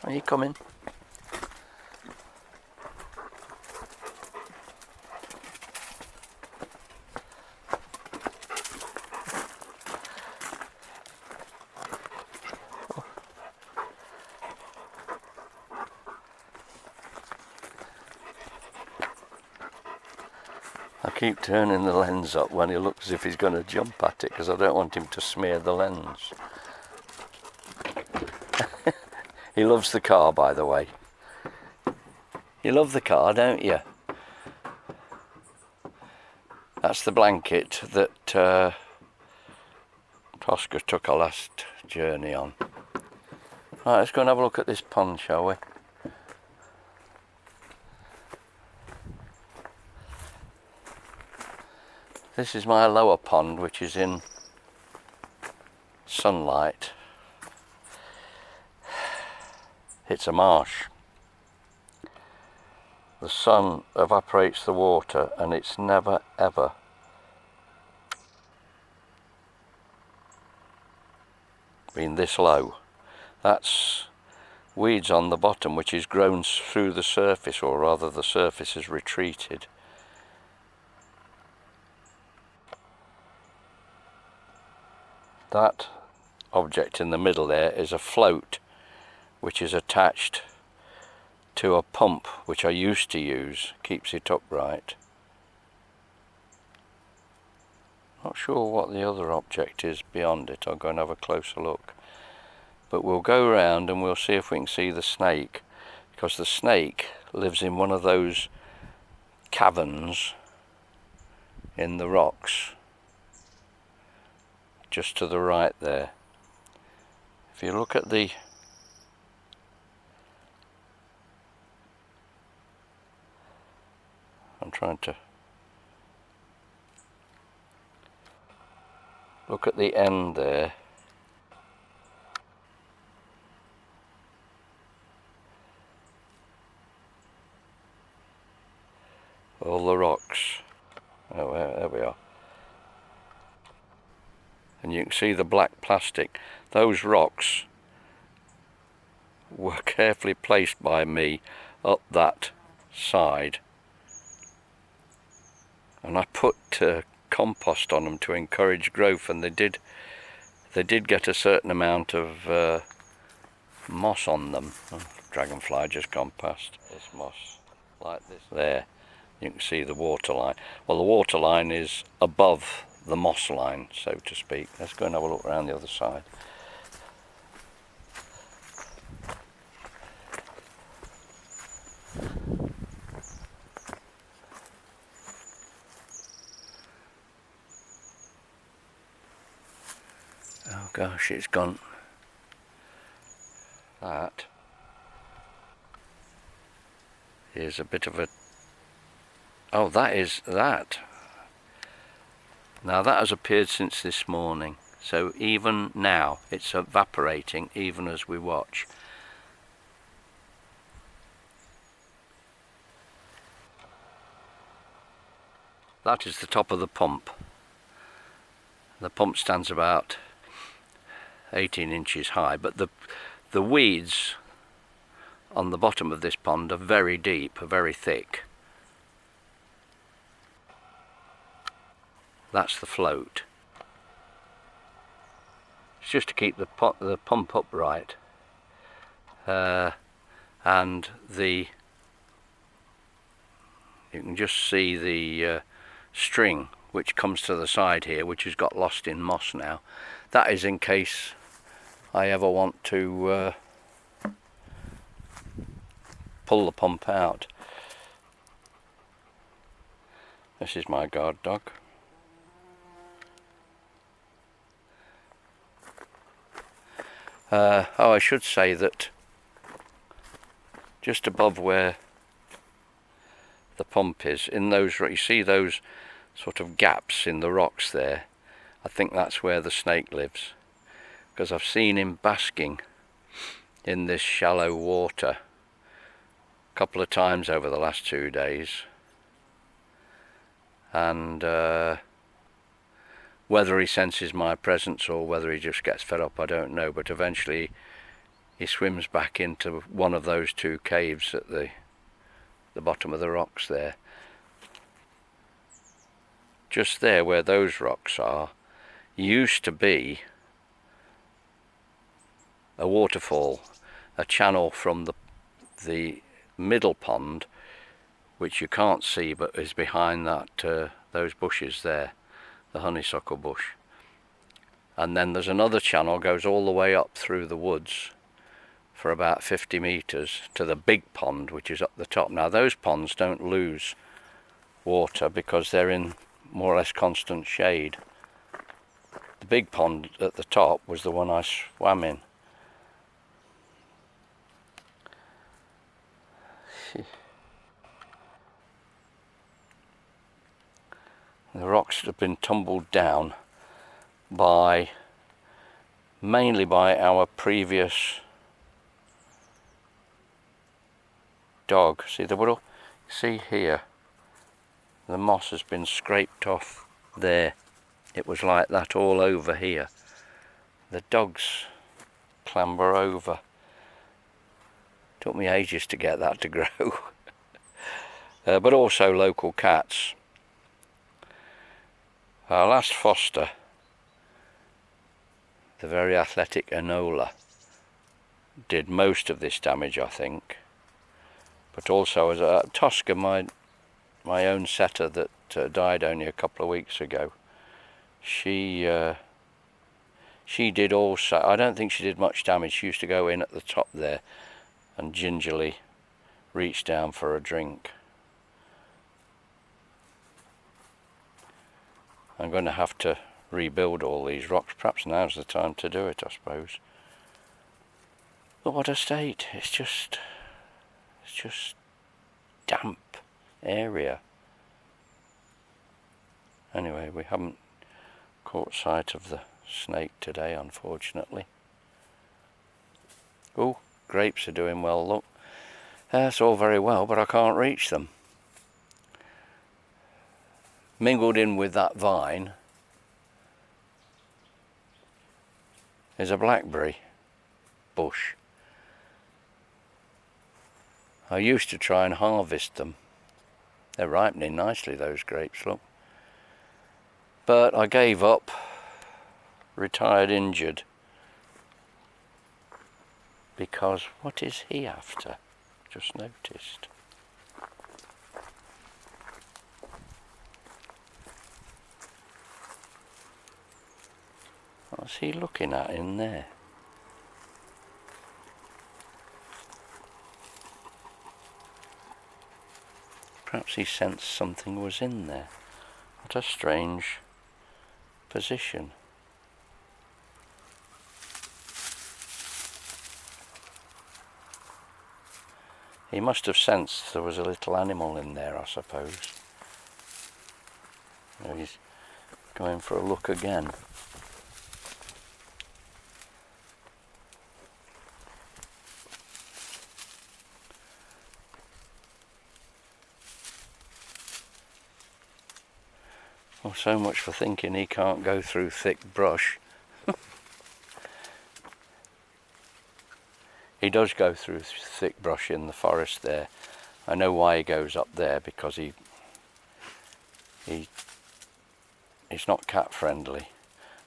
Are you coming? I keep turning the lens up when he looks as if he's going to jump at it, because I don't want him to smear the lens. He loves the car, by the way. You love the car, don't you? That's the blanket that Oscar took our last journey on. Right, let's go and have a look at this pond, shall we? This is my lower pond, which is in sunlight. It's a marsh. The sun evaporates the water and it's never ever been this low. That's weeds on the bottom which is grown through the surface, or rather the surface has retreated. That object in the middle there is a float which is attached to a pump which I used to use, keeps it upright. Not sure what the other object is beyond it. I'll go and have a closer look. But we'll go around and we'll see if we can see the snake, because the snake lives in one of those caverns in the rocks just to the right there. If you look at the I'm trying to look at the end there. All the rocks. Oh, there we are. And you can see the black plastic. Those rocks were carefully placed by me up that side. And I put compost on them to encourage growth, and they did get a certain amount of moss on them. Oh, dragonfly just gone past. This moss, like this there. You can see the water line. Well, the water line is above the moss line, so to speak. Let's go and have a look around the other side. Oh gosh, it's gone. That is a bit of a... Oh, that is that. Now that has appeared since this morning, so even now it's evaporating even as we watch. That is the top of the pump. The pump stands about 18 inches high, but the weeds on the bottom of this pond are very deep, are very thick. That's the float. It's just to keep the pump upright, and you can just see the string which comes to the side here, which has got lost in moss now. That is in case I ever want to pull the pump out. This is my guard dog. Oh, I should say that just above where the pump is, in those, you see those sort of gaps in the rocks there, I think that's where the snake lives, because I've seen him basking in this shallow water a couple of times over the last 2 days, and whether he senses my presence or whether he just gets fed up, I don't know, but eventually he swims back into one of those two caves at the bottom of the rocks there. Just there where those rocks are used to be a waterfall, a channel from the middle pond, which you can't see but is behind that those bushes there, the honeysuckle bush. And then there's another channel goes all the way up through the woods for about 50 meters to the big pond, which is up the top. Now those ponds don't lose water because they're in more or less constant shade. The big pond at the top was the one I swam in. The rocks have been tumbled down mainly by our previous dog. See here, the moss has been scraped off there. It was like that all over here. The dogs clamber over. Took me ages to get that to grow. But also local cats. Our last foster, the very athletic Enola, did most of this damage, I think. But also as a Tosca, my own setter that died only a couple of weeks ago, she did also. I don't think she did much damage. She used to go in at the top there and gingerly reach down for a drink. I'm going to have to rebuild all these rocks. Perhaps now's the time to do it, I suppose. But what a state. It's just damp area. Anyway, we haven't caught sight of the snake today, unfortunately. Oh, grapes are doing well, look. That's all very well, but I can't reach them. Mingled in with that vine is a blackberry bush. I used to try and harvest them. They're ripening nicely, those grapes, look. But I gave up, retired injured, because what is he after? Just noticed. What's he looking at in there? Perhaps he sensed something was in there. What a strange position. He must have sensed there was a little animal in there, I suppose. Now he's going for a look again. Well, so much for thinking he can't go through thick brush. He does go through thick brush in the forest there. I know why he goes up there, because he's not cat friendly,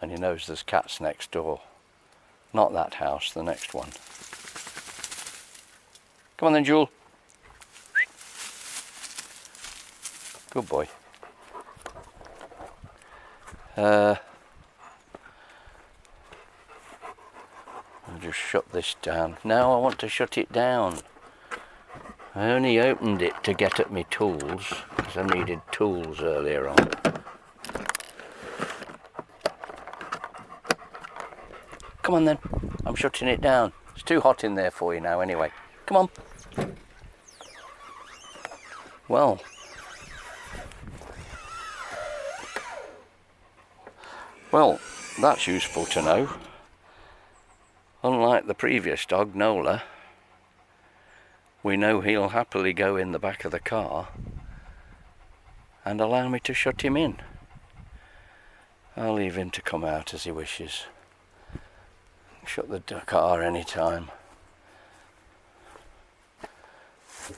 and he knows there's cats next door. Not that house, the next one. Come on then, Jules. Good boy. I'll just shut this down. Now I want to shut it down. I only opened it to get at my tools, because I needed tools earlier on. Come on then, I'm shutting it down. It's too hot in there for you now anyway. Come on. Well, that's useful to know. Unlike the previous dog, Nola, we know he'll happily go in the back of the car and allow me to shut him in. I'll leave him to come out as he wishes. Shut the car any time.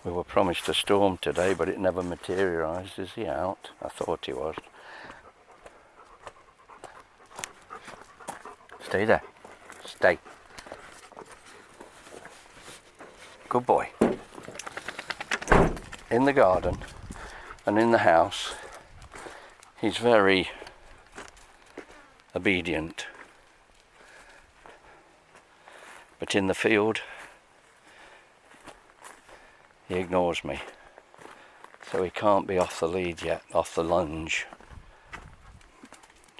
We were promised a storm today, but it never materialised. Is he out? I thought he was. Stay there. Stay. Good boy. In the garden and in the house, he's very obedient. But in the field, he ignores me. So he can't be off the lead yet, off the lunge,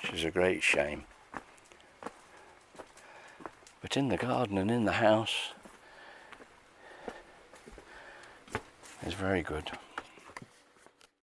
which is a great shame. But in the garden and in the house, he's very good.